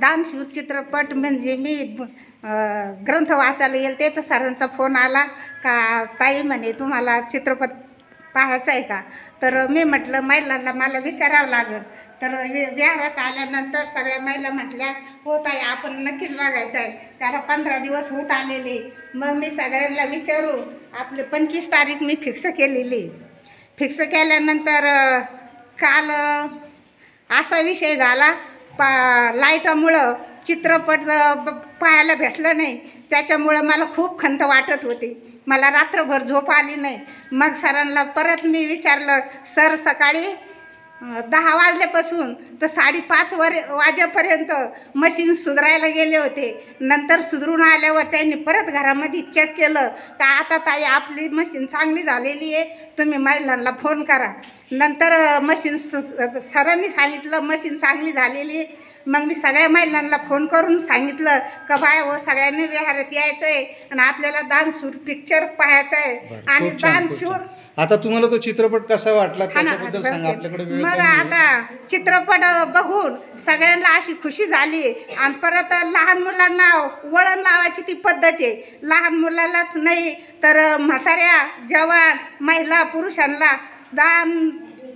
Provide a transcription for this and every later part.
दानशूर चित्रपट म्हणजे मी ग्रंथ वाचायला गेले ते तर सरांचा फोन आला का ताई म्हणे तुम्हाला चित्रपट पाहायचा आहे का. तर मी म्हटलं महिलांना मला विचारावं लागेल. तर विहारात आल्यानंतर सगळ्या महिला म्हटल्या हो ताई आपण नक्कीच बघायचं आहे. त्याला 15 दिवस होत आलेले. मग मी सगळ्यांना विचारू आपले 25 तारीख मी फिक्स केलेली. फिक्स केल्यानंतर काल असा विषय झाला लाईटामुळं चित्रपट पाहायला भेटलं नाही. त्याच्यामुळं मला खूप खंत वाटत होती. मला रात्रभर झोप आली नाही. मग सरांना परत मी विचारलं सर सकाळी 10 वाजल्यापासून तर 5:30 वाजेपर्यंत मशीन सुधारायला गेले होते. नंतर सुधरून आल्यावर त्यांनी परत घरामध्ये चेक केलं का आता ताई आपली मशीन चांगली झालेली आहे तुम्ही महिलांना फोन करा. नंतर मशीन सरांनी सांगितलं मशीन चांगली झालेली आहे. मग मी सगळ्या महिलांना फोन करून सांगितलं का बाय व सगळ्यांनी विहारात यायचं आहे आणि आपल्याला दानशूर पिक्चर पाहायचा आहे. आणि दानशूर आता तुम्हाला तो चित्रपट कसा वाटला त्याच्याबद्दल सांगा. आपल्याकडे वेळ मग आता चित्रपट बघून सगळ्यांना अशी खुशी झाली. आणि परत लहान मुलांना वळण लावायची ती पद्धत आहे. लहान मुलालाच नाही तर म्हाताऱ्या जवान महिला पुरुषांना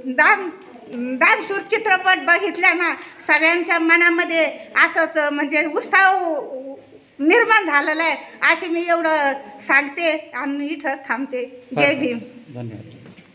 दानशूर चित्रपट बघितल्यानं सगळ्यांच्या मनामध्ये असंच म्हणजे उत्साह निर्माण झालेला आहे. असे मी एवढं सांगते आणि इथंच थांबते. जय भीम. धन्यवाद.